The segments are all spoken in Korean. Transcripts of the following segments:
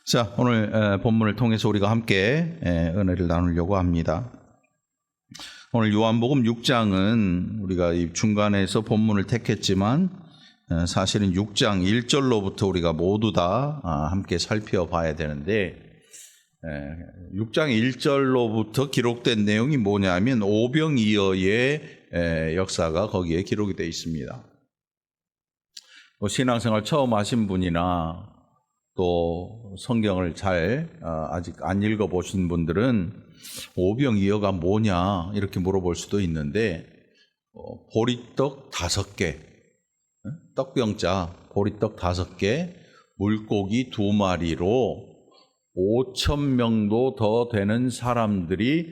자, 오늘 본문을 통해서 우리가 함께 은혜를 나누려고 합니다. 오늘 요한복음 6장은 우리가 이 중간에서 본문을 택했지만 사실은 6장 1절로부터 우리가 모두 다 함께 살펴봐야 되는데 6장 1절로부터 기록된 내용이 뭐냐면 오병이어의 역사가 거기에 기록이 되어 있습니다. 신앙생활 처음 하신 분이나 또 성경을 아직 안 읽어보신 분들은 오병이어가 뭐냐 이렇게 물어볼 수도 있는데 보리떡 5개, 떡병자 보리떡 5개, 물고기 2마리로 5,000명도 더 되는 사람들이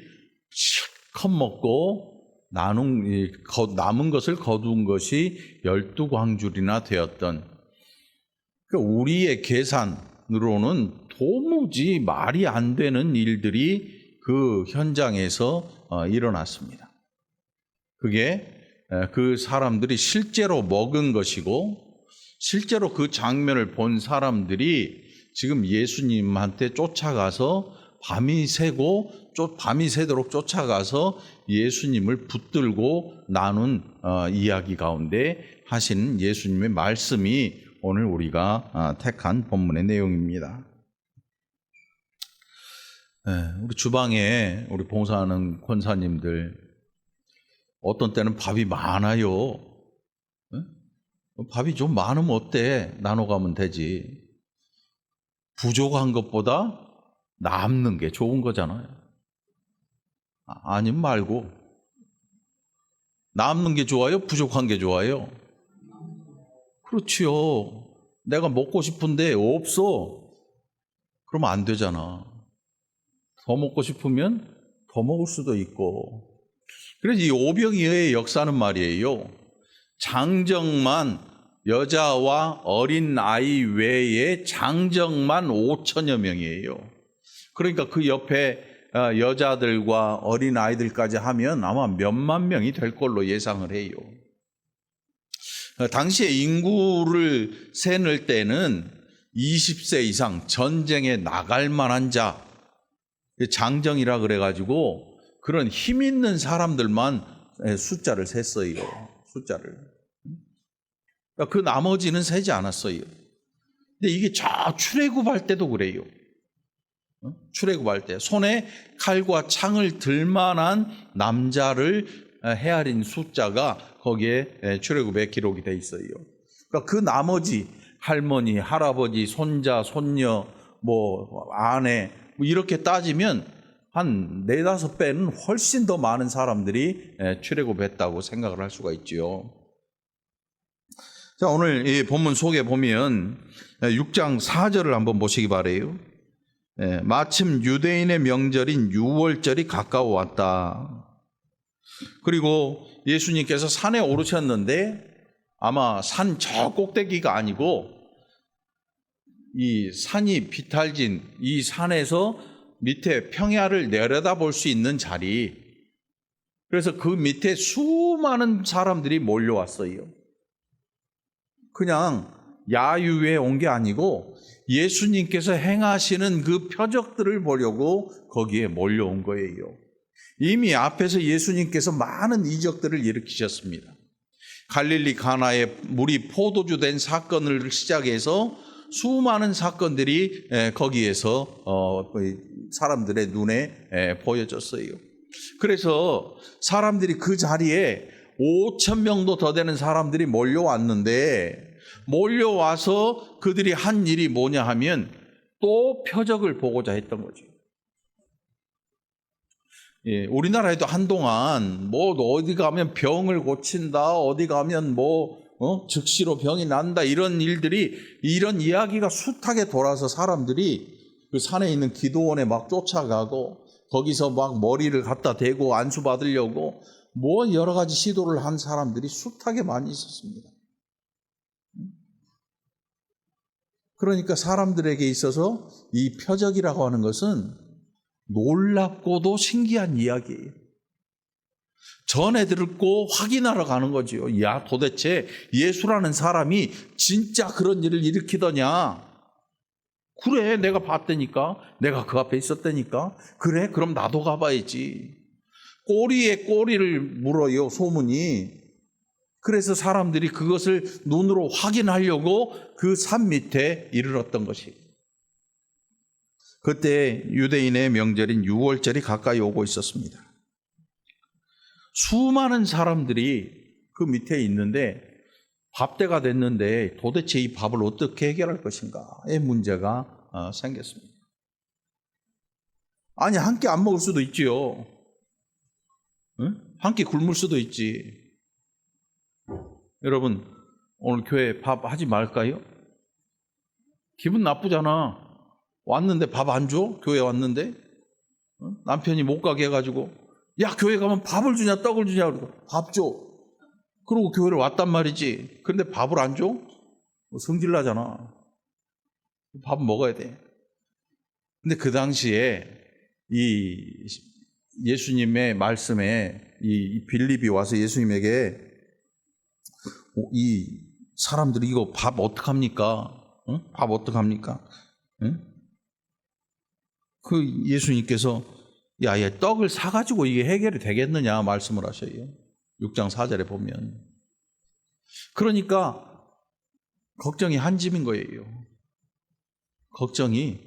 실컷 먹고 남은 것을 거둔 것이 12광줄이나 되었던, 우리의 계산으로는 도무지 말이 안 되는 일들이 그 현장에서 일어났습니다. 그게 그 사람들이 실제로 먹은 것이고, 실제로 그 장면을 본 사람들이 지금 예수님한테 쫓아가서 밤이 새도록 쫓아가서 예수님을 붙들고 나눈 이야기 가운데 하신 예수님의 말씀이 오늘 우리가 택한 본문의 내용입니다. 우리 주방에 우리 봉사하는 권사님들 어떤 때는 밥이 많아요. 밥이 좀 많으면 어때? 나눠가면 되지. 부족한 것보다 남는 게 좋은 거잖아요. 아니면 말고. 남는 게 좋아요? 부족한 게 좋아요? 그렇지요. 내가 먹고 싶은데 없어. 그러면 안 되잖아. 더 먹고 싶으면 더 먹을 수도 있고. 그래서 이 오병이어의 역사는 말이에요, 장정만, 여자와 어린 아이 외에 장정만 5천여 명이에요. 그러니까 그 옆에 여자들과 어린 아이들까지 하면 아마 몇만 명이 될 걸로 예상을 해요. 당시에 인구를 세는 때는 20세 이상 전쟁에 나갈 만한 자, 장정이라 그래가지고 그런 힘 있는 사람들만 숫자를 셌어요. 숫자를. 그 나머지는 세지 않았어요. 근데 이게 출애굽할 때도 그래요. 출애굽할 때 손에 칼과 창을 들 만한 남자를 헤아린 숫자가 거기에 출애굽에 기록이 돼 있어요. 그러니까 그 나머지 할머니, 할아버지, 손자, 손녀, 아내 이렇게 따지면 한 4-5배는 훨씬 더 많은 사람들이 출애굽했다고 생각을 할 수가 있죠. 자, 오늘 이 본문 속에 보면 6장 4절을 한번 보시기 바라요. 마침 유대인의 명절인 유월절이 가까워 왔다. 그리고 예수님께서 산에 오르셨는데 아마 산 저 꼭대기가 아니고 이 산이 비탈진 이 산에서 밑에 평야를 내려다볼 수 있는 자리, 그래서 그 밑에 수많은 사람들이 몰려왔어요. 그냥 야유회 온 게 아니고 예수님께서 행하시는 그 표적들을 보려고 거기에 몰려온 거예요. 이미 앞에서 예수님께서 많은 이적들을 일으키셨습니다. 갈릴리 가나에 물이 포도주 된 사건을 시작해서 수많은 사건들이 거기에서 사람들의 눈에 보여졌어요. 그래서 사람들이 그 자리에 5,000명도 더 되는 사람들이 몰려왔는데, 몰려와서 그들이 한 일이 뭐냐 하면 또 표적을 보고자 했던 거죠. 우리나라에도 한동안 어디 가면 병을 고친다, 어디 가면 즉시로 병이 난다, 이런 이야기가 숱하게 돌아서 사람들이 그 산에 있는 기도원에 막 쫓아가고 거기서 막 머리를 갖다 대고 안수 받으려고 여러 가지 시도를 한 사람들이 숱하게 많이 있었습니다. 그러니까 사람들에게 있어서 이 표적이라고 하는 것은 놀랍고도 신기한 이야기예요. 전해 듣고 확인하러 가는 거죠. 도대체 예수라는 사람이 진짜 그런 일을 일으키더냐? 그래, 내가 봤다니까. 내가 그 앞에 있었다니까. 그래, 그럼 나도 가봐야지. 꼬리에 꼬리를 물어요, 소문이. 그래서 사람들이 그것을 눈으로 확인하려고 그 산 밑에 이르렀던 것이. 그때 유대인의 명절인 유월절이 가까이 오고 있었습니다. 수많은 사람들이 그 밑에 있는데 밥때가 됐는데 도대체 이 밥을 어떻게 해결할 것인가의 문제가 생겼습니다. 아니, 한 끼 안 먹을 수도 있지요. 응? 한 끼 굶을 수도 있지. 여러분, 오늘 교회 밥 하지 말까요? 기분 나쁘잖아. 왔는데 밥 안 줘? 교회 왔는데? 남편이 못 가게 해가지고, 야, 교회 가면 밥을 주냐, 떡을 주냐, 그러고, 밥 줘. 그러고 교회를 왔단 말이지. 그런데 밥을 안 줘? 성질 나잖아. 밥 먹어야 돼. 근데 그 당시에 이 예수님의 말씀에 이 빌립이 와서 예수님에게 이 사람들이 이거 밥 어떡합니까? 응? 밥 어떡합니까? 응? 그 예수님께서 야, 얘 떡을 사가지고 이게 해결이 되겠느냐 말씀을 하셔요. 6장 4절에 보면. 그러니까 걱정이 한 집인 거예요. 걱정이.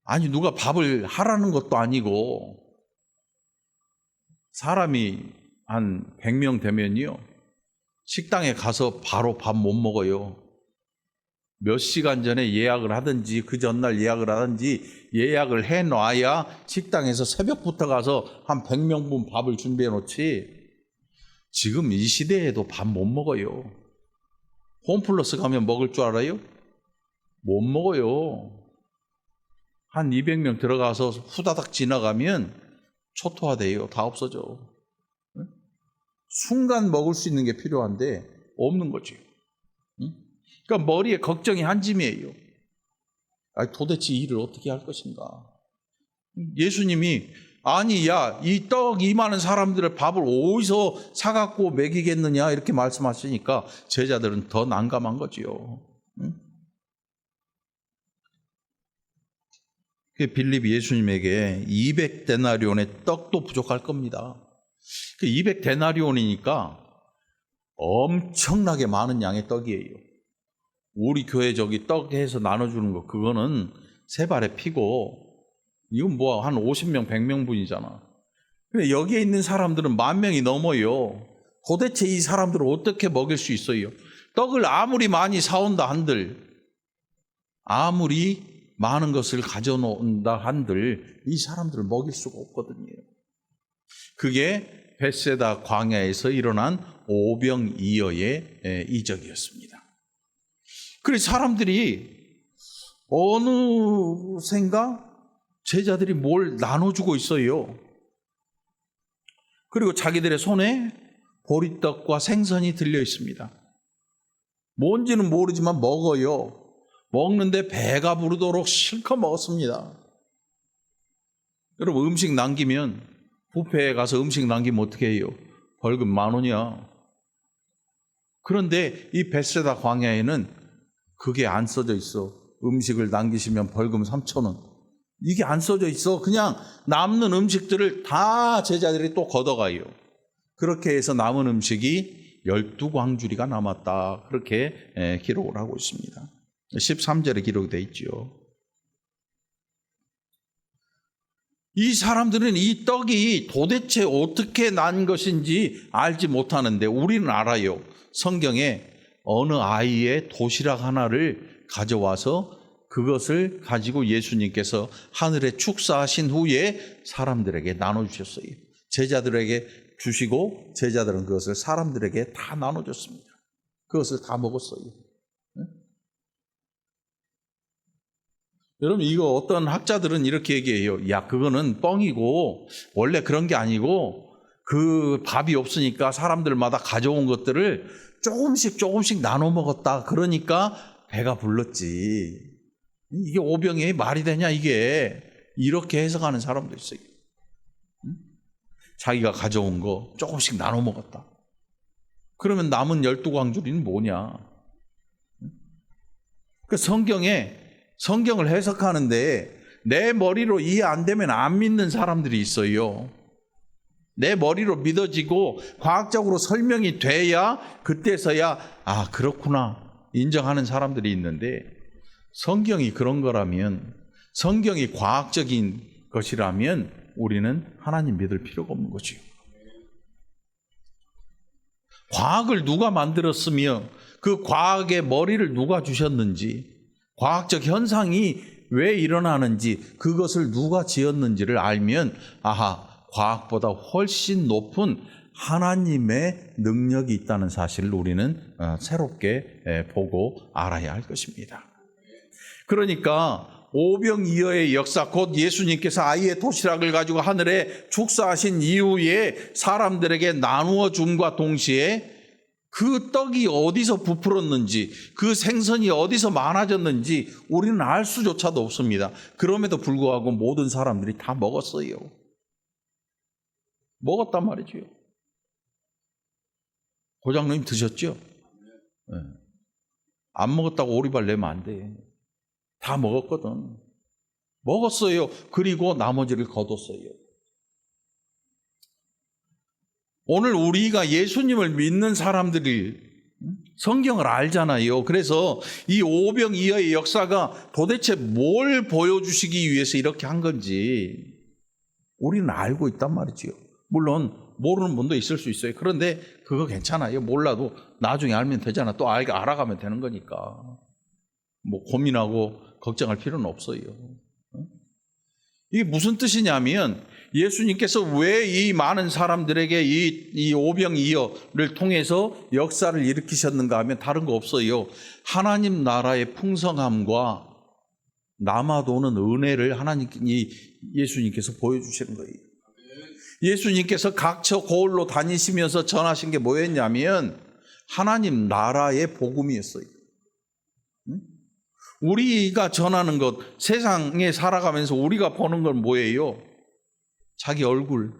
아니, 누가 밥을 하라는 것도 아니고 사람이 한 100명 되면요, 식당에 가서 바로 밥 못 먹어요. 몇 시간 전에 예약을 하든지 그 전날 예약을 하든지 예약을 해놔야 식당에서 새벽부터 가서 한 100명분 밥을 준비해 놓지. 지금 이 시대에도 밥 못 먹어요. 홈플러스 가면 먹을 줄 알아요? 못 먹어요. 한 200명 들어가서 후다닥 지나가면 초토화돼요. 다 없어져. 순간 먹을 수 있는 게 필요한데 없는 거지. 그러니까 머리에 걱정이 한 짐이에요. 아니, 도대체 이 일을 어떻게 할 것인가. 예수님이 아니, 야, 이 떡 이 많은 사람들의 밥을 어디서 사갖고 먹이겠느냐 이렇게 말씀하시니까 제자들은 더 난감한 거지요. 빌립이 예수님에게 200데나리온의 떡도 부족할 겁니다. 200데나리온이니까 엄청나게 많은 양의 떡이에요. 우리 교회 저기 떡 해서 나눠주는 거 그거는 세 발에 피고 이건 뭐 한 50명 100명 분이잖아. 근데 여기에 있는 사람들은 10,000명이 넘어요. 도대체 이 사람들을 어떻게 먹일 수 있어요? 떡을 아무리 많이 사온다 한들, 아무리 많은 것을 가져놓는다 한들 이 사람들을 먹일 수가 없거든요. 그게 벳세다 광야에서 일어난 오병이어의 이적이었습니다. 그래서 사람들이 어느샌가 제자들이 뭘 나눠주고 있어요. 그리고 자기들의 손에 보리떡과 생선이 들려 있습니다. 뭔지는 모르지만 먹어요. 먹는데 배가 부르도록 실컷 먹었습니다. 여러분, 음식 남기면 뷔페에 가서 음식 남기면 어떻게 해요? 벌금 10,000원이야. 그런데 이 벳세다 광야에는 그게 안 써져 있어. 음식을 남기시면 벌금 3,000원. 이게 안 써져 있어. 그냥 남는 음식들을 다 제자들이 또 걷어가요. 그렇게 해서 남은 음식이 12광주리가 남았다. 그렇게 기록을 하고 있습니다. 13절에 기록되어 있죠. 이 사람들은 이 떡이 도대체 어떻게 난 것인지 알지 못하는데 우리는 알아요. 성경에 어느 아이의 도시락 하나를 가져와서 그것을 가지고 예수님께서 하늘에 축사하신 후에 사람들에게 나눠주셨어요. 제자들에게 주시고 제자들은 그것을 사람들에게 다 나눠줬습니다. 그것을 다 먹었어요. 여러분, 이거 어떤 학자들은 이렇게 얘기해요. 야, 그거는 뻥이고 원래 그런 게 아니고 그 밥이 없으니까 사람들마다 가져온 것들을 조금씩 나눠 먹었다. 그러니까 배가 불렀지. 이게 오병이어의 말이 되냐 이게. 이렇게 해석하는 사람도 있어요. 자기가 가져온 거 조금씩 나눠 먹었다. 그러면 남은 12광주리는 뭐냐. 그 성경에 성경을 해석하는데 내 머리로 이해 안 되면 안 믿는 사람들이 있어요. 내 머리로 믿어지고 과학적으로 설명이 돼야 그때서야 그렇구나 인정하는 사람들이 있는데, 성경이 그런 거라면, 성경이 과학적인 것이라면 우리는 하나님 믿을 필요가 없는 거지요. 과학을 누가 만들었으며 그 과학의 머리를 누가 주셨는지, 과학적 현상이 왜 일어나는지, 그것을 누가 지었는지를 알면 과학보다 훨씬 높은 하나님의 능력이 있다는 사실을 우리는 새롭게 보고 알아야 할 것입니다. 그러니까 오병이어의 역사, 곧 예수님께서 아이의 도시락을 가지고 하늘에 축사하신 이후에 사람들에게 나누어 줌과 동시에 그 떡이 어디서 부풀었는지, 그 생선이 어디서 많아졌는지 우리는 알 수조차도 없습니다. 그럼에도 불구하고 모든 사람들이 다 먹었어요. 먹었단 말이죠. 고장님 드셨죠? 네. 안 먹었다고 오리발 내면 안 돼. 다 먹었거든. 먹었어요. 그리고 나머지를 거뒀어요. 오늘 우리가 예수님을 믿는 사람들이 성경을 알잖아요. 그래서 이 오병이어의 역사가 도대체 뭘 보여주시기 위해서 이렇게 한 건지 우리는 알고 있단 말이지요. 물론 모르는 분도 있을 수 있어요. 그런데 그거 괜찮아요. 몰라도 나중에 알면 되잖아. 또 알아가면 되는 거니까. 뭐 고민하고 걱정할 필요는 없어요. 이게 무슨 뜻이냐면, 예수님께서 왜 이 많은 사람들에게 이 오병이어를 통해서 역사를 일으키셨는가 하면 다른 거 없어요. 하나님 나라의 풍성함과 남아도는 은혜를 예수님께서 보여주시는 거예요. 예수님께서 각처 고을로 다니시면서 전하신 게 뭐였냐면 하나님 나라의 복음이었어요. 우리가 전하는 것, 세상에 살아가면서 우리가 보는 건 뭐예요? 자기 얼굴.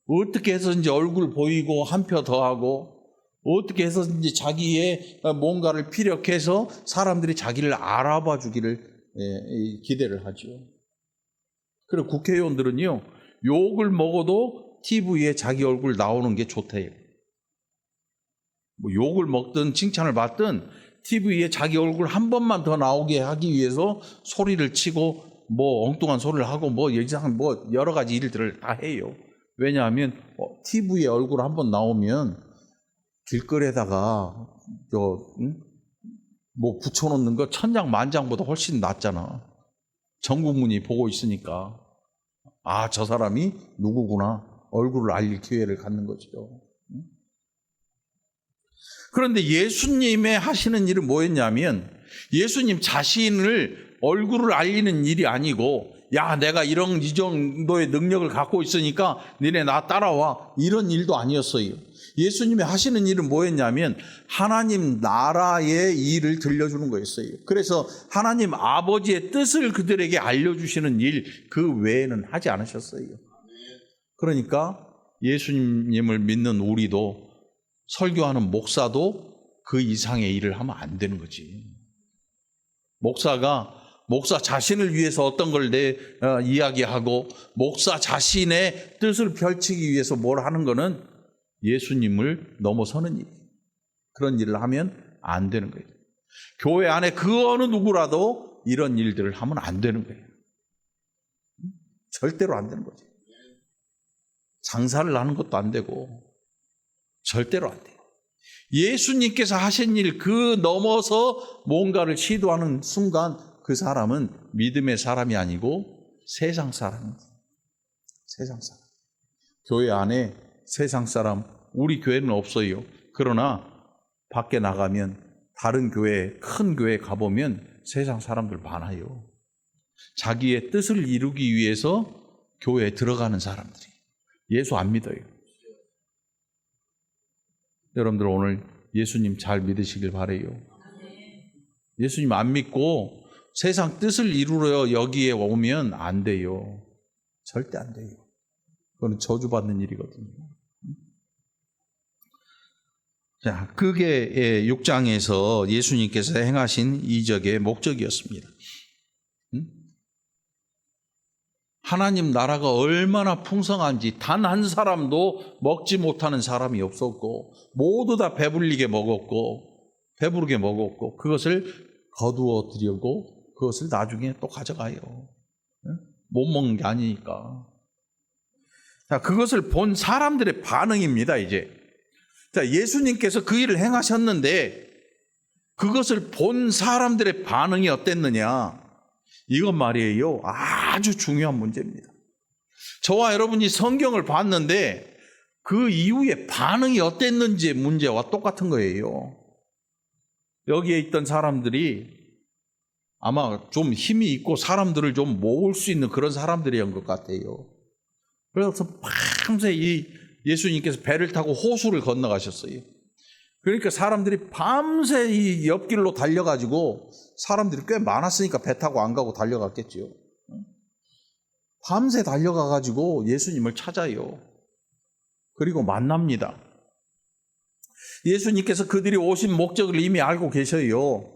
어떻게 해서든지 얼굴 보이고 한 표 더 하고, 어떻게 해서든지 자기의 뭔가를 피력해서 사람들이 자기를 알아봐 주기를 기대를 하죠. 그리고 국회의원들은요, 욕을 먹어도 TV에 자기 얼굴 나오는 게 좋대요. 뭐 욕을 먹든 칭찬을 받든 TV에 자기 얼굴 한 번만 더 나오게 하기 위해서 소리를 치고 뭐 엉뚱한 소리를 하고 뭐 여러 가지 일들을 다 해요. 왜냐하면 TV에 얼굴 한 번 나오면 길거리에다가 뭐 붙여놓는 거 천장 만장보다 훨씬 낫잖아. 전 국민이 보고 있으니까 저 사람이 누구구나 얼굴을 알릴 기회를 갖는 거죠. 그런데 예수님의 하시는 일은 뭐였냐면, 예수님 자신을 얼굴을 알리는 일이 아니고, 내가 이 정도의 능력을 갖고 있으니까 니네 나 따라와, 이런 일도 아니었어요. 예수님이 하시는 일은 뭐였냐면 하나님 나라의 일을 들려주는 거였어요. 그래서 하나님 아버지의 뜻을 그들에게 알려주시는 일, 그 외에는 하지 않으셨어요. 그러니까 예수님을 믿는 우리도, 설교하는 목사도 그 이상의 일을 하면 안 되는 거지. 목사 자신을 위해서 어떤 걸 이야기하고 목사 자신의 뜻을 펼치기 위해서 뭘 하는 거는 예수님을 넘어서는 일. 그런 일을 하면 안 되는 거예요. 교회 안에 그 어느 누구라도 이런 일들을 하면 안 되는 거예요. 절대로 안 되는 거죠. 장사를 하는 것도 안 되고 절대로 안 돼요. 예수님께서 하신 일 그 넘어서 뭔가를 시도하는 순간 그 사람은 믿음의 사람이 아니고 세상 사람입니다. 세상 사람. 교회 안에 세상 사람, 우리 교회는 없어요. 그러나 밖에 나가면 다른 교회, 큰 교회 가보면 세상 사람들 많아요. 자기의 뜻을 이루기 위해서 교회에 들어가는 사람들이. 예수 안 믿어요. 여러분들 오늘 예수님 잘 믿으시길 바라요. 예수님 안 믿고 세상 뜻을 이루려 여기에 오면 안 돼요. 절대 안 돼요. 그건 저주받는 일이거든요. 자, 그게 6장에서 예수님께서 행하신 이적의 목적이었습니다. 하나님 나라가 얼마나 풍성한지 단 한 사람도 먹지 못하는 사람이 없었고 모두 다 배부르게 먹었고 그것을 거두어 드리고 그것을 나중에 또 가져가요. 못 먹는 게 아니니까. 자, 그것을 본 사람들의 반응입니다, 이제. 자, 예수님께서 그 일을 행하셨는데 그것을 본 사람들의 반응이 어땠느냐? 이건 말이에요. 아주 중요한 문제입니다. 저와 여러분이 성경을 봤는데 그 이후에 반응이 어땠는지의 문제와 똑같은 거예요. 여기에 있던 사람들이 아마 좀 힘이 있고 사람들을 좀 모을 수 있는 그런 사람들이었던 것 같아요. 그래서 밤새 예수님께서 배를 타고 호수를 건너가셨어요. 그러니까 사람들이 밤새 이 옆길로 달려가지고 사람들이 꽤 많았으니까 배 타고 안 가고 달려갔겠지요. 밤새 달려가가지고 예수님을 찾아요. 그리고 만납니다. 예수님께서 그들이 오신 목적을 이미 알고 계셔요.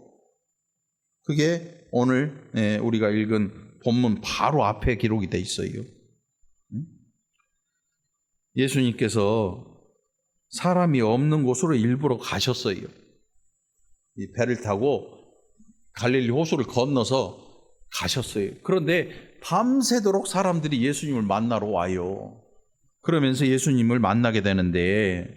그게 오늘 우리가 읽은 본문 바로 앞에 기록이 돼 있어요. 예수님께서 사람이 없는 곳으로 일부러 가셨어요. 이 배를 타고 갈릴리 호수를 건너서 가셨어요. 그런데 밤새도록 사람들이 예수님을 만나러 와요. 그러면서 예수님을 만나게 되는데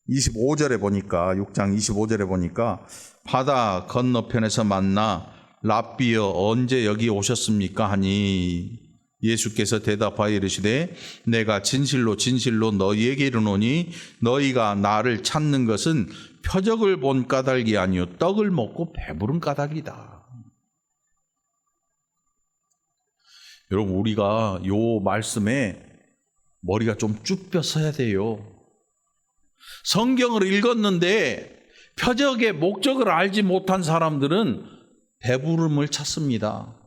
25절에 보니까 6장 25절에 보니까 바다 건너편에서 만나 랍비여 언제 여기 오셨습니까? 하니 예수께서 대답하여 이르시되 내가 진실로 진실로 너희에게 이르노니 너희가 나를 찾는 것은 표적을 본 까닭이 아니요 떡을 먹고 배부른 까닭이다. 여러분 우리가 요 말씀에 머리가 좀 쭉 펴서야 돼요. 성경을 읽었는데 표적의 목적을 알지 못한 사람들은 배부름을 찾습니다.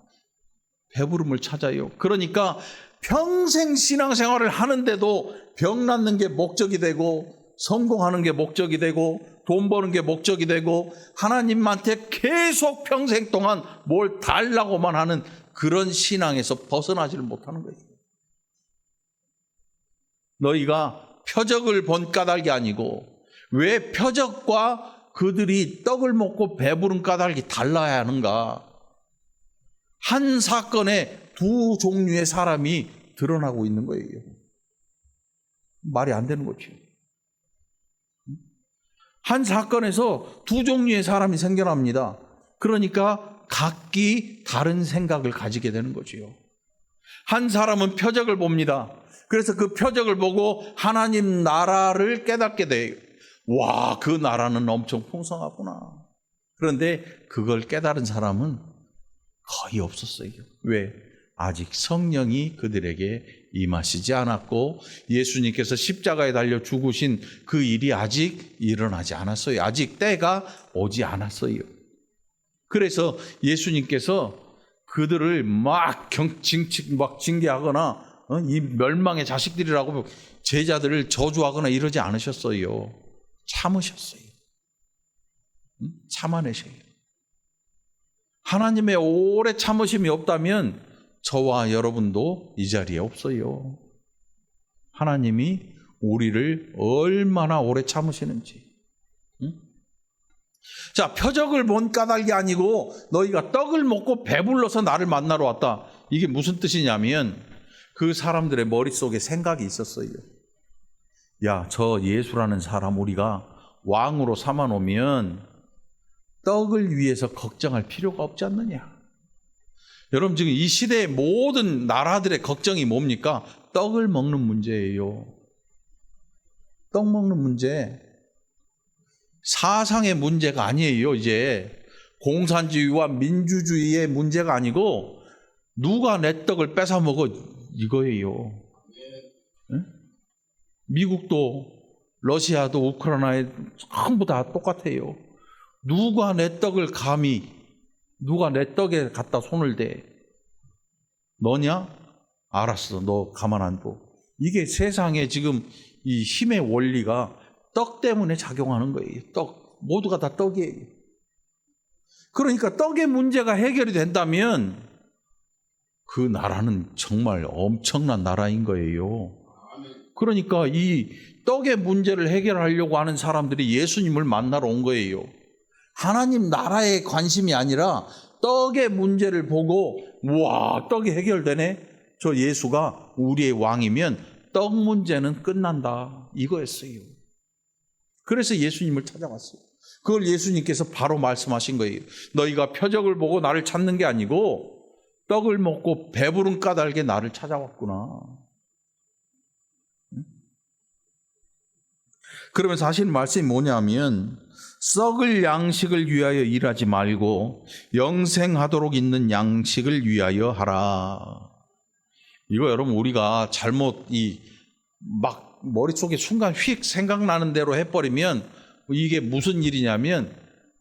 배부름을 찾아요. 그러니까 평생 신앙생활을 하는데도 병 낫는 게 목적이 되고 성공하는 게 목적이 되고 돈 버는 게 목적이 되고 하나님한테 계속 평생 동안 뭘 달라고만 하는 그런 신앙에서 벗어나지를 못하는 거예요. 너희가 표적을 본 까닭이 아니고 왜 표적과 그들이 떡을 먹고 배부른 까닭이 달라야 하는가? 한 사건에 두 종류의 사람이 드러나고 있는 거예요. 말이 안 되는 거죠. 한 사건에서 두 종류의 사람이 생겨납니다. 그러니까 각기 다른 생각을 가지게 되는 거지요. 한 사람은 표적을 봅니다. 그래서 그 표적을 보고 하나님 나라를 깨닫게 돼요. 와, 그 나라는 엄청 풍성하구나. 그런데 그걸 깨달은 사람은 거의 없었어요. 왜? 아직 성령이 그들에게 임하시지 않았고 예수님께서 십자가에 달려 죽으신 그 일이 아직 일어나지 않았어요. 아직 때가 오지 않았어요. 그래서 예수님께서 그들을 막 징계하거나 이 멸망의 자식들이라고 제자들을 저주하거나 이러지 않으셨어요. 참으셨어요. 참아내셔요. 하나님의 오래 참으심이 없다면 저와 여러분도 이 자리에 없어요. 하나님이 우리를 얼마나 오래 참으시는지. 자, 표적을 본 까닭이 아니고 너희가 떡을 먹고 배불러서 나를 만나러 왔다. 이게 무슨 뜻이냐면 그 사람들의 머릿속에 생각이 있었어요. 야, 저 예수라는 사람 우리가 왕으로 삼아놓으면 떡을 위해서 걱정할 필요가 없지 않느냐. 여러분 지금 이 시대의 모든 나라들의 걱정이 뭡니까? 떡을 먹는 문제예요. 떡 먹는 문제. 사상의 문제가 아니에요. 이제 공산주의와 민주주의의 문제가 아니고 누가 내 떡을 뺏어 먹어 이거예요. 네? 미국도 러시아도 우크라이나에 전부 다 똑같아요. 누가 내 떡을 감히 누가 내 떡에 갖다 손을 대? 너냐? 알았어. 너 가만 안 둬. 이게 세상에 지금 이 힘의 원리가 떡 때문에 작용하는 거예요. 떡. 모두가 다 떡이에요. 그러니까 떡의 문제가 해결이 된다면 그 나라는 정말 엄청난 나라인 거예요. 그러니까 이 떡의 문제를 해결하려고 하는 사람들이 예수님을 만나러 온 거예요. 하나님 나라에 관심이 아니라 떡의 문제를 보고 우와, 떡이 해결되네. 저 예수가 우리의 왕이면 떡 문제는 끝난다. 이거였어요. 그래서 예수님을 찾아왔어요. 그걸 예수님께서 바로 말씀하신 거예요. 너희가 표적을 보고 나를 찾는 게 아니고 떡을 먹고 배부른 까닭에 나를 찾아왔구나. 그러면서 하시는 말씀이 뭐냐면 썩을 양식을 위하여 일하지 말고 영생하도록 있는 양식을 위하여 하라. 이거 여러분 우리가 잘못 막 머릿속에 순간 휙 생각나는 대로 해버리면 이게 무슨 일이냐면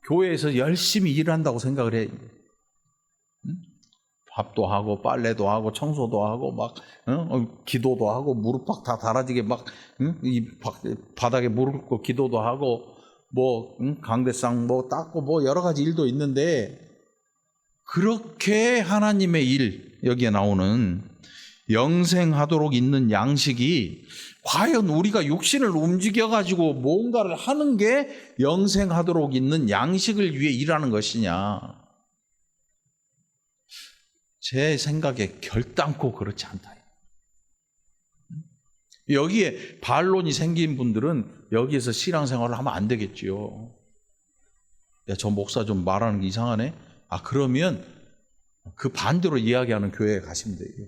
교회에서 열심히 일한다고 생각을 해. 밥도 하고 빨래도 하고 청소도 하고 막 기도도 하고 무릎팍 다 달아지게 막 이 바닥에 무릎 꿇고 기도도 하고 뭐 강대상 뭐 닦고 뭐 여러 가지 일도 있는데 그렇게 하나님의 일 여기에 나오는 영생하도록 있는 양식이 과연 우리가 육신을 움직여 가지고 뭔가를 하는 게 영생하도록 있는 양식을 위해 일하는 것이냐? 제 생각에 결단코 그렇지 않다. 여기에 반론이 생긴 분들은 여기에서 신앙생활을 하면 안 되겠지요. 야, 저 목사 좀 말하는 게 이상하네. 아, 그러면 그 반대로 이야기하는 교회에 가시면 돼요.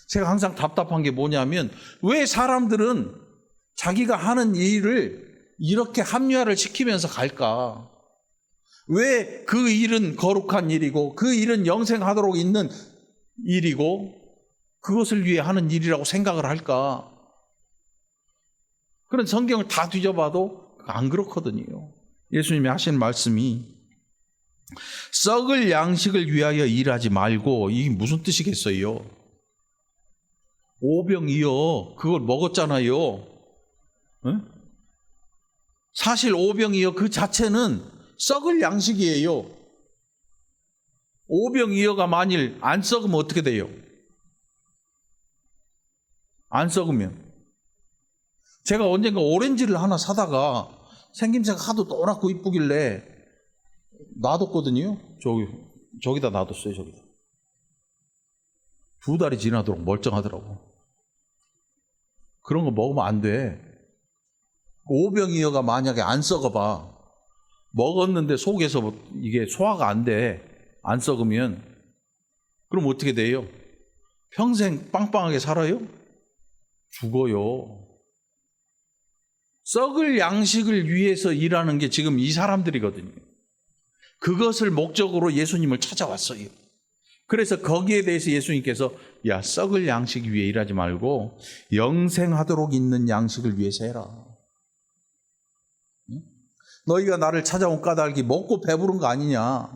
제가 항상 답답한 게 뭐냐면 왜 사람들은 자기가 하는 일을 이렇게 합리화를 시키면서 갈까? 왜 그 일은 거룩한 일이고 그 일은 영생하도록 있는 일이고 그것을 위해 하는 일이라고 생각을 할까? 그런 성경을 다 뒤져봐도 안 그렇거든요. 예수님이 하신 말씀이 썩을 양식을 위하여 일하지 말고 이게 무슨 뜻이겠어요? 오병이어 그걸 먹었잖아요. 응? 사실 오병이어 그 자체는 썩을 양식이에요. 오병이어가 만일 안 썩으면 어떻게 돼요? 안 썩으면 제가 언젠가 오렌지를 하나 사다가 생김새가 하도 노랗고 이쁘길래 놔뒀거든요. 저기다 놔뒀어요. 저기다. 2달이 지나도록 멀쩡하더라고. 그런 거 먹으면 안 돼. 오병이어가 만약에 안 썩어봐. 먹었는데 속에서 이게 소화가 안 돼. 안 썩으면. 그럼 어떻게 돼요? 평생 빵빵하게 살아요? 죽어요. 썩을 양식을 위해서 일하는 게 지금 이 사람들이거든요. 그것을 목적으로 예수님을 찾아왔어요. 그래서 거기에 대해서 예수님께서 야, 썩을 양식 위해 일하지 말고 영생하도록 있는 양식을 위해서 해라. 너희가 나를 찾아온 까닭이 먹고 배부른 거 아니냐.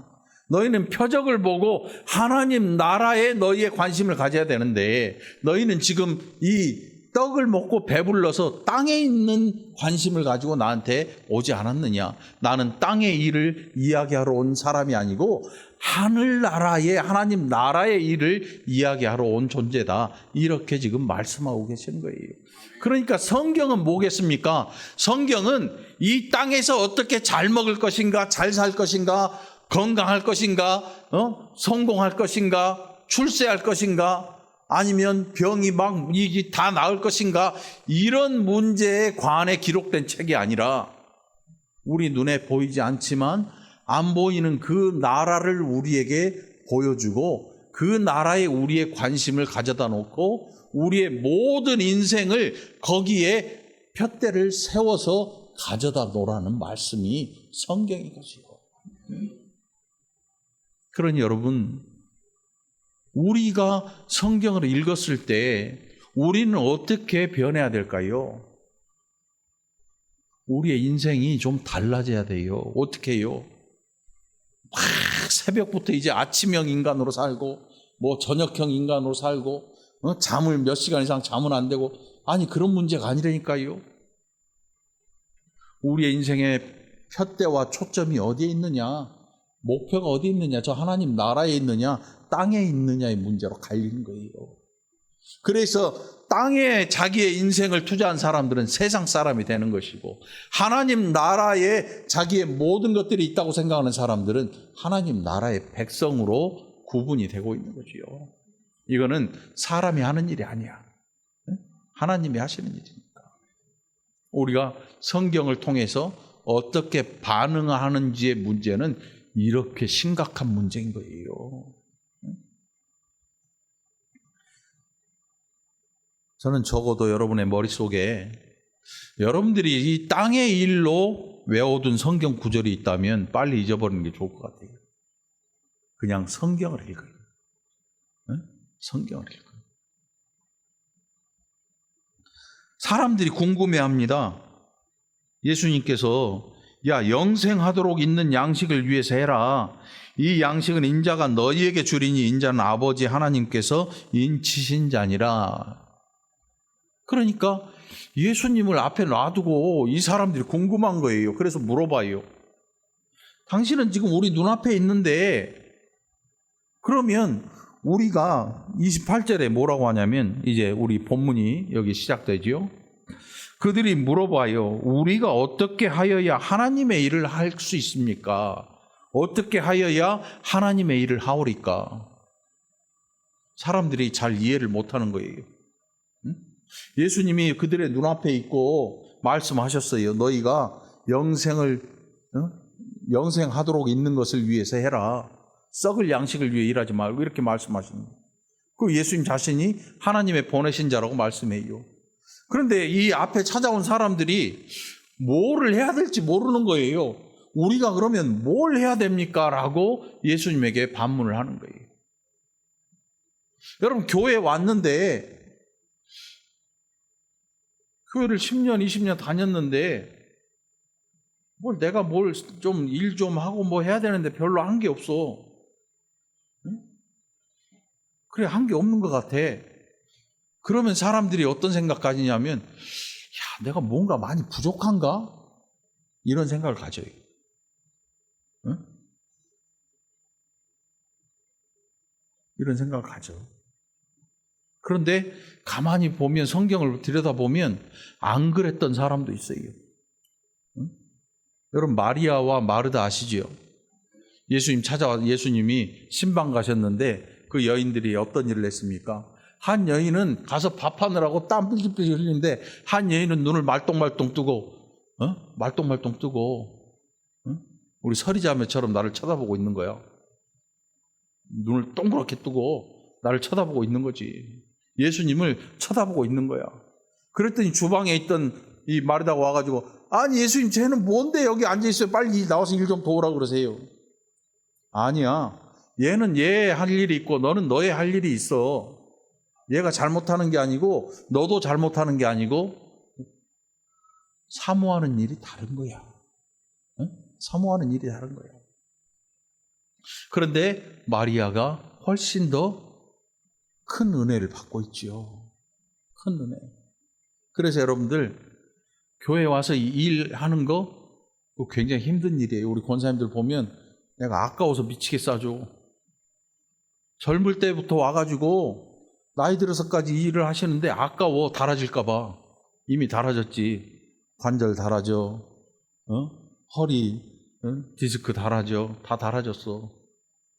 너희는 표적을 보고 하나님 나라에 너희의 관심을 가져야 되는데 너희는 지금 이 떡을 먹고 배불러서 땅에 있는 관심을 가지고 나한테 오지 않았느냐. 나는 땅의 일을 이야기하러 온 사람이 아니고 하늘나라의 하나님 나라의 일을 이야기하러 온 존재다. 이렇게 지금 말씀하고 계시는 거예요. 그러니까 성경은 뭐겠습니까? 성경은 이 땅에서 어떻게 잘 먹을 것인가, 잘 살 것인가, 건강할 것인가, 성공할 것인가, 출세할 것인가, 아니면 병이 막 다 나을 것인가, 이런 문제에 관해 기록된 책이 아니라 우리 눈에 보이지 않지만 안 보이는 그 나라를 우리에게 보여주고 그 나라에 우리의 관심을 가져다 놓고 우리의 모든 인생을 거기에 푯대를 세워서 가져다 놓으라는 말씀이 성경이거지요. 그러니 여러분, 우리가 성경을 읽었을 때 우리는 어떻게 변해야 될까요? 우리의 인생이 좀 달라져야 돼요. 어떻게 해요? 막 새벽부터 이제 아침형 인간으로 살고 뭐 저녁형 인간으로 살고 잠을 몇 시간 이상 자면 안 되고, 아니 그런 문제가 아니라니까요. 우리의 인생의 푯대와 초점이 어디에 있느냐, 목표가 어디에 있느냐, 저 하나님 나라에 있느냐, 땅에 있느냐의 문제로 갈리는 거예요. 그래서 땅에 자기의 인생을 투자한 사람들은 세상 사람이 되는 것이고, 하나님 나라에 자기의 모든 것들이 있다고 생각하는 사람들은 하나님 나라의 백성으로 구분이 되고 있는 거지요. 이거는 사람이 하는 일이 아니야. 하나님이 하시는 일이니까. 우리가 성경을 통해서 어떻게 반응하는지의 문제는 이렇게 심각한 문제인 거예요. 저는 적어도 여러분의 머릿속에 여러분들이 이 땅의 일로 외워둔 성경 구절이 있다면 빨리 잊어버리는 게 좋을 것 같아요. 그냥 성경을 읽어요. 성경을 읽어요. 사람들이 궁금해합니다. 예수님께서 야, 영생하도록 있는 양식을 위해서 해라. 이 양식은 인자가 너희에게 주리니 인자는 아버지 하나님께서 인치신 자니라. 그러니까 예수님을 앞에 놔두고 이 사람들이 궁금한 거예요. 그래서 물어봐요. 당신은 지금 우리 눈앞에 있는데, 그러면 우리가 28절에 뭐라고 하냐면, 이제 우리 본문이 여기 시작되죠. 그들이 물어봐요. 우리가 어떻게 하여야 하나님의 일을 할 수 있습니까? 어떻게 하여야 하나님의 일을 하오리까? 사람들이 잘 이해를 못하는 거예요. 예수님이 그들의 눈앞에 있고 말씀하셨어요. 너희가 영생하도록 있는 것을 위해서 해라. 썩을 양식을 위해 일하지 말고, 이렇게 말씀하십니다. 그 예수님 자신이 하나님의 보내신 자라고 말씀해요. 그런데 이 앞에 찾아온 사람들이 뭐를 해야 될지 모르는 거예요. 우리가 그러면 뭘 해야 됩니까? 라고 예수님에게 반문을 하는 거예요. 여러분, 교회에 왔는데, 교회를 10년, 20년 다녔는데, 내가 좀 일 좀 하고 뭐 해야 되는데 별로 한 게 없어. 응? 그래, 한 게 없는 것 같아. 그러면 사람들이 어떤 생각 가지냐면, 야, 내가 뭔가 많이 부족한가? 이런 생각을 가져요. 응? 이런 생각을 가져. 그런데 가만히 보면, 성경을 들여다보면 안 그랬던 사람도 있어요. 응? 여러분, 마리아와 마르다 아시죠? 예수님이 신방 가셨는데 그 여인들이 어떤 일을 했습니까? 한 여인은 가서 밥하느라고 땀 삐질삐질 흘리는데, 한 여인은 눈을 말똥말똥 뜨고, 우리 서리자매처럼 나를 쳐다보고 있는 거야. 눈을 동그랗게 뜨고 나를 쳐다보고 있는 거지. 예수님을 쳐다보고 있는 거야. 그랬더니 주방에 있던 이 마르다가 와가지고, 아니 예수님, 쟤는 뭔데 여기 앉아있어요? 빨리 나와서 일 좀 도우라고 그러세요. 아니야, 얘는 얘 할 일이 있고 너는 너의 할 일이 있어. 얘가 잘못하는 게 아니고 너도 잘못하는 게 아니고 사모하는 일이 다른 거야. 응? 사모하는 일이 다른 거야. 그런데 마리아가 훨씬 더 큰 은혜를 받고 있지요. 큰 은혜. 그래서 여러분들, 교회 와서 이 일하는 거 굉장히 힘든 일이에요. 우리 권사님들 보면 내가 아까워서 미치게 싸줘. 젊을 때부터 와가지고 나이 들어서까지 일을 하시는데 아까워, 달아질까 봐. 이미 달아졌지. 관절 달아져, 허리, 디스크 달아져. 다 달아졌어.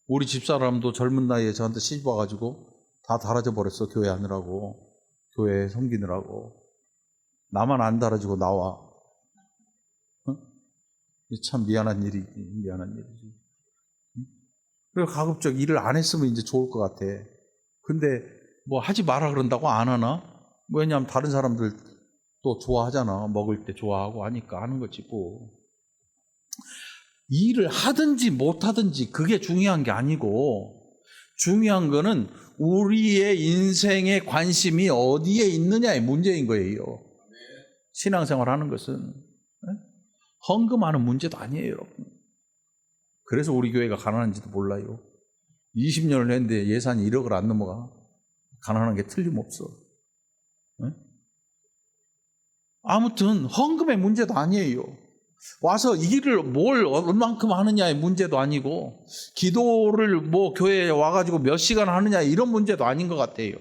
우리 집사람도 젊은 나이에 저한테 시집 와가지고 다 달아져 버렸어. 교회 하느라고, 교회 섬기느라고. 나만 안 달아지고 나와. 참 미안한 일이지. 그래서 가급적 일을 안 했으면 이제 좋을 것 같아. 근데 뭐 하지 마라 그런다고 안 하나? 왜냐하면 다른 사람들 또 좋아하잖아. 먹을 때 좋아하고 하니까 하는 거지 뭐. 일을 하든지 못하든지 그게 중요한 게 아니고, 중요한 거는 우리의 인생의 관심이 어디에 있느냐의 문제인 거예요. 신앙생활 하는 것은 헌금하는 문제도 아니에요, 여러분. 그래서 우리 교회가 가난한지도 몰라요. 20년을 했는데 예산이 1억을 안 넘어가. 가난한 게 틀림없어. 아무튼 헌금의 문제도 아니에요. 와서 이 일을 뭘 얼만큼 하느냐의 문제도 아니고, 기도를 뭐 교회에 와가지고 몇 시간 하느냐 이런 문제도 아닌 것 같아요.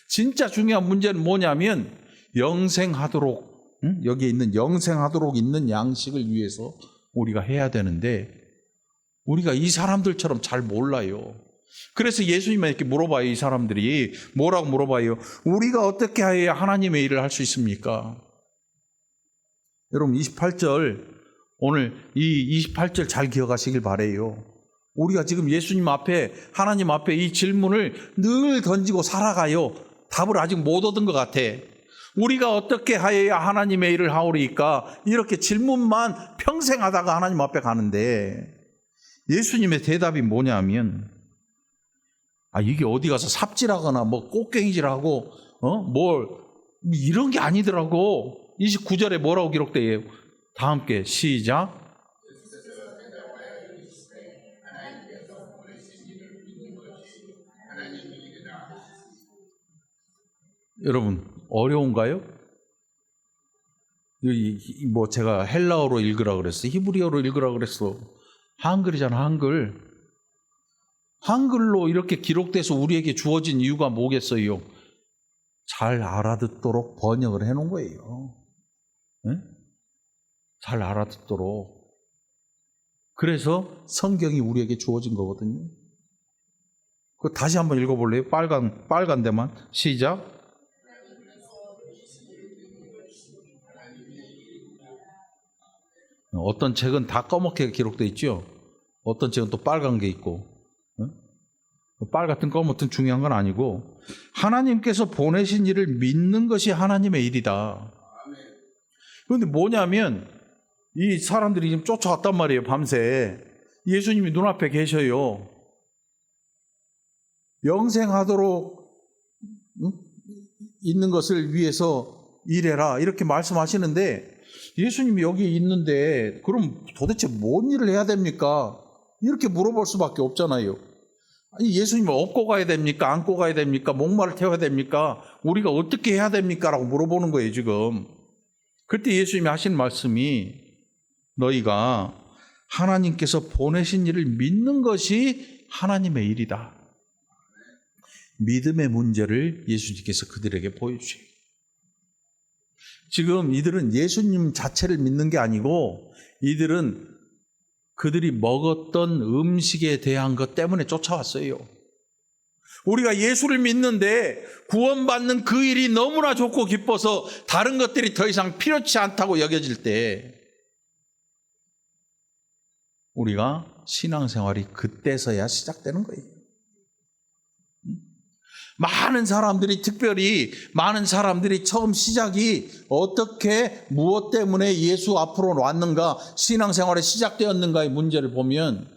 진짜 중요한 문제는 뭐냐면 영생하도록, 여기에 있는 영생하도록 있는 양식을 위해서 우리가 해야 되는데, 우리가 이 사람들처럼 잘 몰라요. 그래서 예수님한테 이렇게 물어봐요. 이 사람들이 뭐라고 물어봐요? 우리가 어떻게 해야 하나님의 일을 할 수 있습니까? 여러분 28절, 오늘 이 28절 잘 기억하시길 바라요. 우리가 지금 예수님 앞에, 하나님 앞에 이 질문을 늘 던지고 살아가요. 답을 아직 못 얻은 것 같아. 우리가 어떻게 하여야 하나님의 일을 하오리까? 이렇게 질문만 평생 하다가 하나님 앞에 가는데, 예수님의 대답이 뭐냐면, 이게 어디 가서 삽질하거나 뭐 꽃갱이질하고 뭘 이런 게 아니더라고. 29절에 뭐라고 기록돼요? 다 함께 시작. 여러분 어려운가요? 뭐 제가 헬라어로 읽으라 그랬어, 히브리어로 읽으라 그랬어. 한글이잖아, 한글. 한글로 이렇게 기록돼서 우리에게 주어진 이유가 뭐겠어요? 잘 알아듣도록 번역을 해놓은 거예요. 네? 잘 알아듣도록. 그래서 성경이 우리에게 주어진 거거든요. 그거 다시 한번 읽어볼래요? 빨간 데만 시작. 어떤 책은 다 검게 기록되어 있죠. 어떤 책은 또 빨간 게 있고. 빨 같은 검 같은 중요한 건 아니고, 하나님께서 보내신 일을 믿는 것이 하나님의 일이다. 그런데 뭐냐면 이 사람들이 지금 쫓아왔단 말이에요. 밤새 예수님이 눈앞에 계셔요. 영생하도록 있는 것을 위해서 일해라 이렇게 말씀하시는데, 예수님이 여기 있는데 그럼 도대체 뭔 일을 해야 됩니까? 이렇게 물어볼 수밖에 없잖아요. 예수님을 업고 가야 됩니까? 안고 가야 됩니까? 목마를 태워야 됩니까? 우리가 어떻게 해야 됩니까? 라고 물어보는 거예요, 지금. 그때 예수님이 하신 말씀이, 너희가 하나님께서 보내신 일을 믿는 것이 하나님의 일이다. 믿음의 문제를 예수님께서 그들에게 보여주세요. 지금 이들은 예수님 자체를 믿는 게 아니고, 이들은 그들이 먹었던 음식에 대한 것 때문에 쫓아왔어요. 우리가 예수를 믿는데 구원받는 그 일이 너무나 좋고 기뻐서 다른 것들이 더 이상 필요치 않다고 여겨질 때, 우리가 신앙생활이 그때서야 시작되는 거예요. 많은 사람들이, 특별히 많은 사람들이 처음 시작이 어떻게, 무엇 때문에 예수 앞으로 왔는가, 신앙생활에 시작되었는가의 문제를 보면,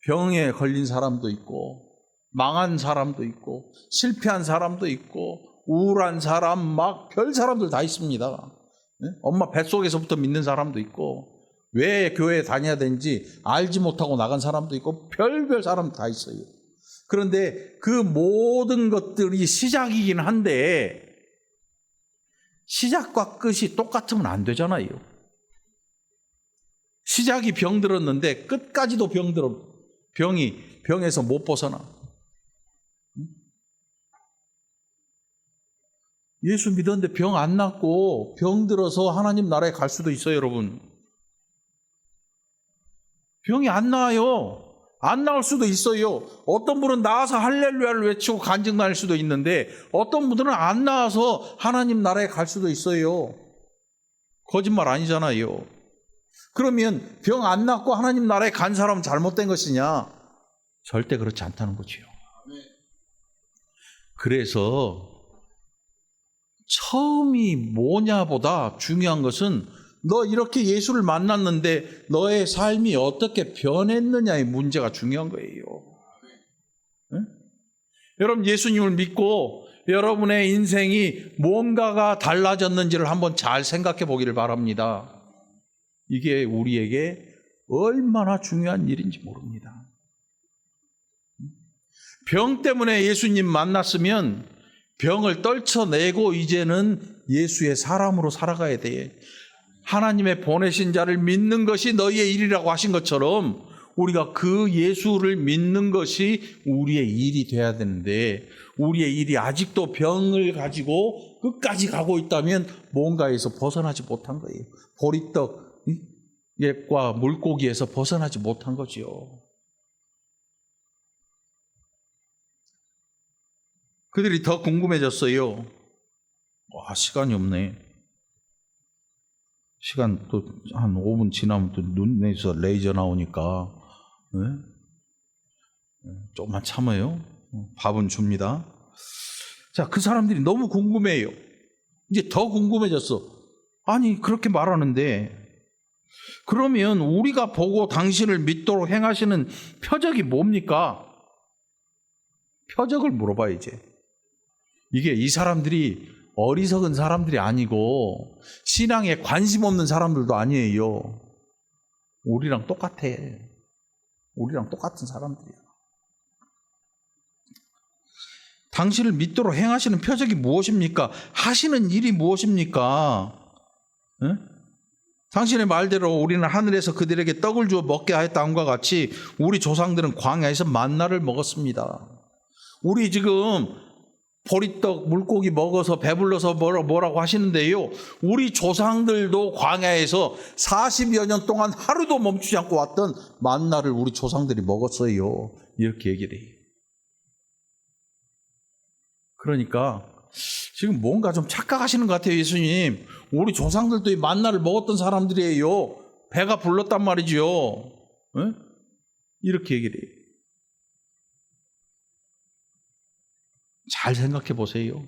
병에 걸린 사람도 있고, 망한 사람도 있고, 실패한 사람도 있고, 우울한 사람, 막 별 사람들 다 있습니다. 엄마 뱃속에서부터 믿는 사람도 있고, 왜 교회에 다녀야 되는지 알지 못하고 나간 사람도 있고, 별별 사람 다 있어요. 그런데 그 모든 것들이 시작이긴 한데, 시작과 끝이 똑같으면 안 되잖아요. 시작이 병들었는데 끝까지도 병에서 못 벗어나. 예수 믿었는데 병 안 낫고 병들어서 하나님 나라에 갈 수도 있어요, 여러분. 병이 안 나아요. 안 나올 수도 있어요. 어떤 분은 나아서 할렐루야를 외치고 간증 날 수도 있는데, 어떤 분들은 안 나아서 하나님 나라에 갈 수도 있어요. 거짓말 아니잖아요. 그러면 병 안 낫고 하나님 나라에 간 사람은 잘못된 것이냐? 절대 그렇지 않다는 거지요. 그래서 처음이 뭐냐보다 중요한 것은, 너 이렇게 예수를 만났는데 너의 삶이 어떻게 변했느냐의 문제가 중요한 거예요. 응? 여러분 예수님을 믿고 여러분의 인생이 뭔가가 달라졌는지를 한번 잘 생각해 보기를 바랍니다. 이게 우리에게 얼마나 중요한 일인지 모릅니다. 병 때문에 예수님 만났으면 병을 떨쳐내고 이제는 예수의 사람으로 살아가야 돼. 하나님의 보내신 자를 믿는 것이 너희의 일이라고 하신 것처럼 우리가 그 예수를 믿는 것이 우리의 일이 돼야 되는데, 우리의 일이 아직도 병을 가지고 끝까지 가고 있다면 뭔가에서 벗어나지 못한 거예요. 보리떡과 물고기에서 벗어나지 못한 거지요. 그들이 더 궁금해졌어요. 시간이 없네. 시간 또 한 5분 지나면 또 눈에서 레이저 나오니까 조금만 참아요. 밥은 줍니다. 자, 그 사람들이 너무 궁금해요. 이제 더 궁금해졌어. 아니, 그렇게 말하는데 그러면 우리가 보고 당신을 믿도록 행하시는 표적이 뭡니까? 표적을 물어봐야지. 이게 이 사람들이 어리석은 사람들이 아니고 신앙에 관심 없는 사람들도 아니에요. 우리랑 똑같아. 우리랑 똑같은 사람들이야. 당신을 믿도록 행하시는 표적이 무엇입니까? 하시는 일이 무엇입니까? 당신의 말대로 우리는 하늘에서 그들에게 떡을 주어 먹게 하였다함과 같이 우리 조상들은 광야에서 만나를 먹었습니다. 우리 지금 보리떡, 물고기 먹어서 배불러서 뭐라고 하시는데요, 우리 조상들도 광야에서 40여 년 동안 하루도 멈추지 않고 왔던 만나를 우리 조상들이 먹었어요. 이렇게 얘기를 해요. 그러니까 지금 뭔가 좀 착각하시는 것 같아요. 예수님, 우리 조상들도 이 만나를 먹었던 사람들이에요. 배가 불렀단 말이죠. 이렇게 얘기를 해요. 잘 생각해 보세요.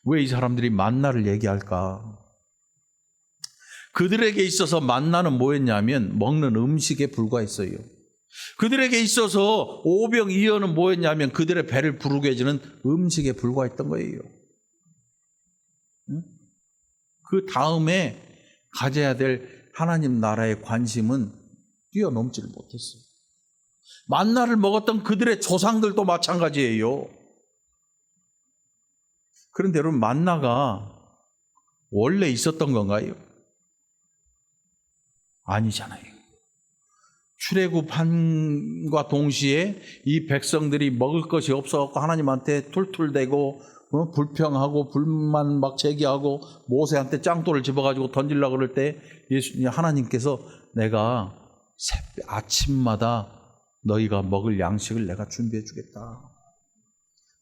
왜 이 사람들이 만나를 얘기할까? 그들에게 있어서 만나는 뭐였냐면 먹는 음식에 불과했어요. 그들에게 있어서 오병이어는 뭐였냐면 그들의 배를 부르게 해주는 음식에 불과했던 거예요. 그 다음에 가져야 될 하나님 나라의 관심은 뛰어넘지를 못했어요. 만나를 먹었던 그들의 조상들도 마찬가지예요. 그런데 여러분, 만나가 원래 있었던 건가요? 아니잖아요. 출애굽함과 동시에 이 백성들이 먹을 것이 없어서 하나님한테 툴툴대고 불평하고 불만 막 제기하고 모세한테 짱돌을 집어가지고 던지려고 그럴 때 하나님께서 내가 아침마다 너희가 먹을 양식을 내가 준비해 주겠다.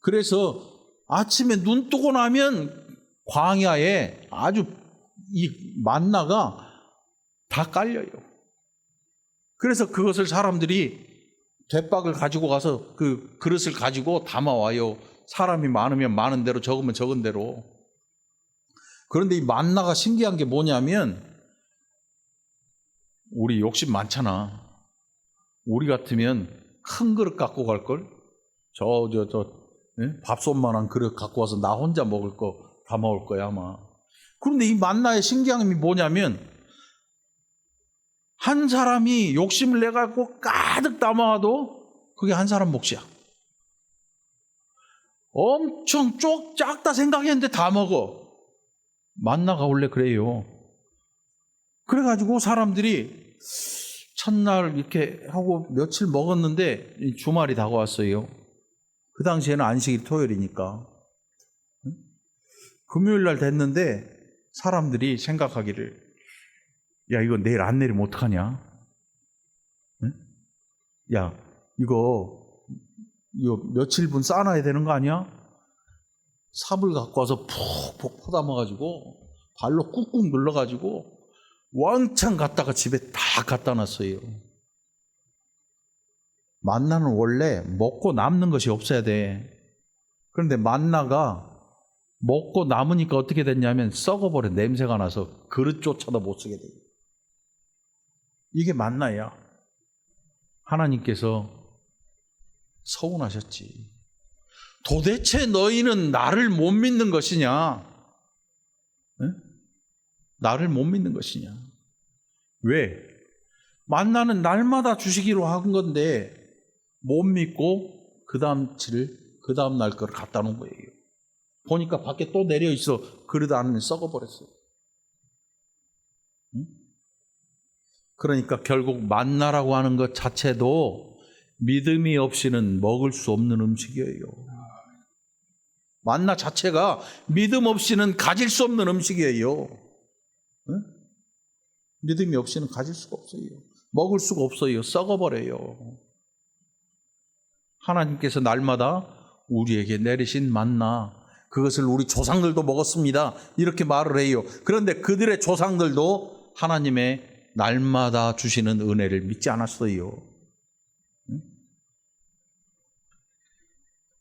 그래서 아침에 눈 뜨고 나면 광야에 아주 이 만나가 다 깔려요. 그래서 그것을 사람들이 돛박을 가지고 가서 그 그릇을 가지고 담아와요. 사람이 많으면 많은 대로, 적으면 적은 대로. 그런데 이 만나가 신기한 게 뭐냐면, 우리 욕심 많잖아. 우리 같으면 큰 그릇 갖고 갈걸? 밥솥만한 그릇 갖고 와서 나 혼자 먹을 거 다 먹을 거야 아마. 그런데 이 만나의 신기함이 뭐냐면, 한 사람이 욕심을 내갖고 가득 담아와도 그게 한 사람 몫이야. 엄청 작다 생각했는데 다 먹어. 만나가 원래 그래요. 그래가지고 사람들이 첫날 이렇게 하고 며칠 먹었는데 주말이 다가왔어요. 그 당시에는 안식일 토요일이니까. 금요일 날 됐는데 사람들이 생각하기를, 야, 이거 내일 안 내리면 어떡하냐? 야, 이거 며칠분 싸놔야 되는 거 아니야? 삽을 갖고 와서 푹푹 퍼담아가지고 발로 꾹꾹 눌러가지고 왕창 갖다가 집에 다 갖다 놨어요. 만나는 원래 먹고 남는 것이 없어야 돼. 그런데 만나가 먹고 남으니까 어떻게 됐냐면 썩어버려. 냄새가 나서 그릇조차도 못 쓰게 돼요. 이게 만나야. 하나님께서 서운하셨지. 도대체 너희는 나를 못 믿는 것이냐? 나를 못 믿는 것이냐? 왜? 만나는 날마다 주시기로 한 건데 못 믿고 그 다음 날 거를 갖다 놓은 거예요. 보니까 밖에 또 내려 있어. 그릇 안에 썩어버렸어요. 그러니까 결국 만나라고 하는 것 자체도 믿음이 없이는 먹을 수 없는 음식이에요. 만나 자체가 믿음 없이는 가질 수 없는 음식이에요. 응? 믿음이 없이는 가질 수가 없어요. 먹을 수가 없어요. 썩어버려요. 하나님께서 날마다 우리에게 내리신 만나, 그것을 우리 조상들도 먹었습니다. 이렇게 말을 해요. 그런데 그들의 조상들도 하나님의 날마다 주시는 은혜를 믿지 않았어요.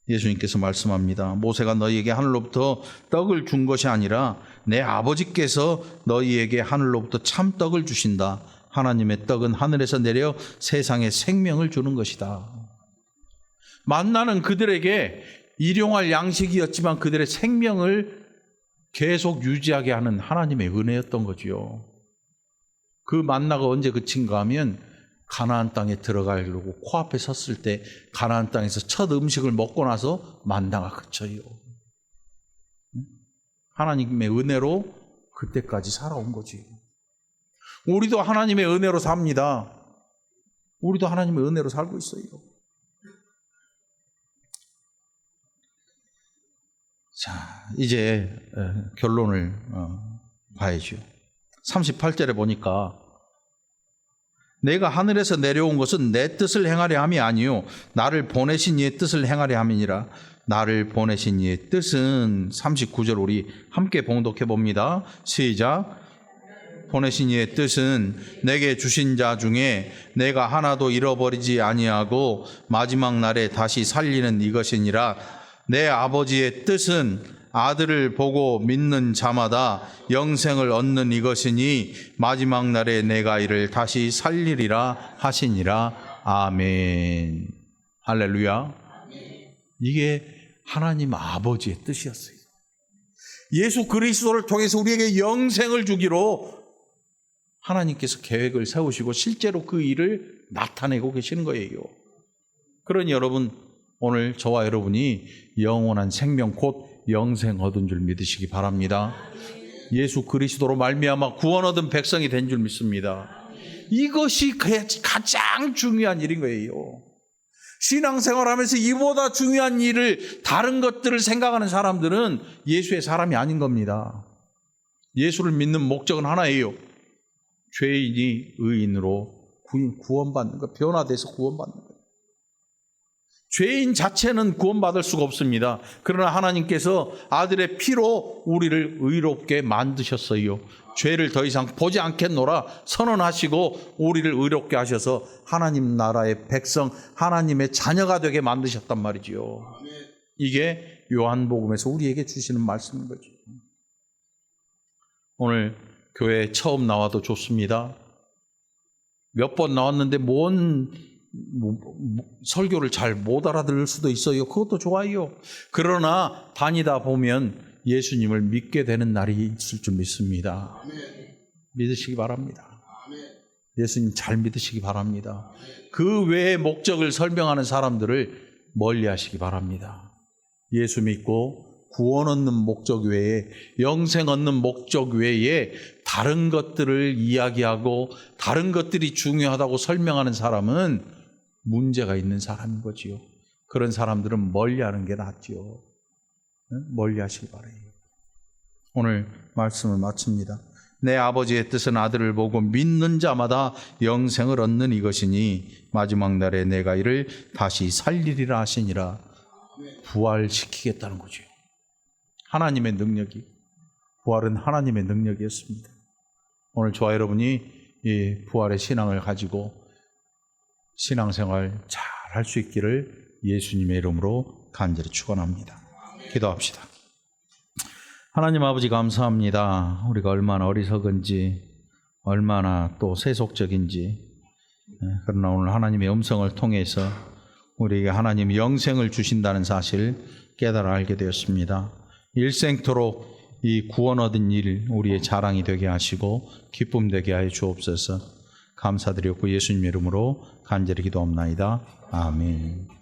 예수님께서 말씀합니다. 모세가 너희에게 하늘로부터 떡을 준 것이 아니라 내 아버지께서 너희에게 하늘로부터 참 떡을 주신다. 하나님의 떡은 하늘에서 내려 세상에 생명을 주는 것이다. 만나는 그들에게 일용할 양식이었지만 그들의 생명을 계속 유지하게 하는 하나님의 은혜였던 거지요. 그 만나가 언제 그친가 하면 가나안 땅에 들어가려고 코앞에 섰을 때 가나안 땅에서 첫 음식을 먹고 나서 만나가 그쳐요. 하나님의 은혜로 그때까지 살아온 거지. 우리도 하나님의 은혜로 삽니다. 우리도 하나님의 은혜로 살고 있어요. 자, 이제 결론을 봐야죠. 38절에 보니까 내가 하늘에서 내려온 것은 내 뜻을 행하려 함이 아니요 나를 보내신 이의 뜻을 행하려 함이니라. 나를 보내신 이의 뜻은 39절 우리 함께 봉독해 봅니다. 시작. 보내신 이의 뜻은 내게 주신 자 중에 내가 하나도 잃어버리지 아니하고 마지막 날에 다시 살리는 이것이니라. 내 아버지의 뜻은 아들을 보고 믿는 자마다 영생을 얻는 이것이니 마지막 날에 내가 이를 다시 살리리라 하시니라. 아멘. 할렐루야. 이게 하나님 아버지의 뜻이었어요. 예수 그리스도를 통해서 우리에게 영생을 주기로 하나님께서 계획을 세우시고 실제로 그 일을 나타내고 계시는 거예요. 그러니 여러분, 오늘 저와 여러분이 영원한 생명 곧 영생 얻은 줄 믿으시기 바랍니다. 예수 그리스도로 말미암아 구원 얻은 백성이 된 줄 믿습니다. 이것이 가장 중요한 일인 거예요. 신앙생활하면서 이보다 중요한 일을, 다른 것들을 생각하는 사람들은 예수의 사람이 아닌 겁니다. 예수를 믿는 목적은 하나예요. 죄인이 의인으로 구원받는 것, 변화돼서 구원받는 것. 죄인 자체는 구원받을 수가 없습니다. 그러나 하나님께서 아들의 피로 우리를 의롭게 만드셨어요. 죄를 더 이상 보지 않겠노라 선언하시고 우리를 의롭게 하셔서 하나님 나라의 백성, 하나님의 자녀가 되게 만드셨단 말이지요. 이게 요한복음에서 우리에게 주시는 말씀인 거죠. 오늘 교회에 처음 나와도 좋습니다. 몇 번 나왔는데 설교를 잘 못 알아들을 수도 있어요. 그것도 좋아요. 그러나 다니다 보면 예수님을 믿게 되는 날이 있을 줄 믿습니다. 믿으시기 바랍니다. 예수님 잘 믿으시기 바랍니다. 그 외의 목적을 설명하는 사람들을 멀리 하시기 바랍니다. 예수 믿고 구원 얻는 목적 외에, 영생 얻는 목적 외에 다른 것들을 이야기하고 다른 것들이 중요하다고 설명하는 사람은 문제가 있는 사람인 거지요. 그런 사람들은 멀리하는 게 낫지요. 멀리하시기 바라요. 오늘 말씀을 마칩니다. 내 아버지의 뜻은 아들을 보고 믿는 자마다 영생을 얻는 이것이니 마지막 날에 내가 이를 다시 살리리라 하시니라. 부활시키겠다는 거죠. 하나님의 능력이, 부활은 하나님의 능력이었습니다. 오늘 저와 여러분이 이 부활의 신앙을 가지고 신앙생활 잘 할 수 있기를 예수님의 이름으로 간절히 축원합니다. 기도합시다. 하나님 아버지 감사합니다. 우리가 얼마나 어리석은지, 얼마나 또 세속적인지, 그러나 오늘 하나님의 음성을 통해서 우리에게 하나님이 영생을 주신다는 사실 깨달아 알게 되었습니다. 일생토록 이 구원 얻은 일 우리의 자랑이 되게 하시고 기쁨 되게 하여 주옵소서. 감사드렸고 예수님의 이름으로 간절히 기도합나이다. 아멘.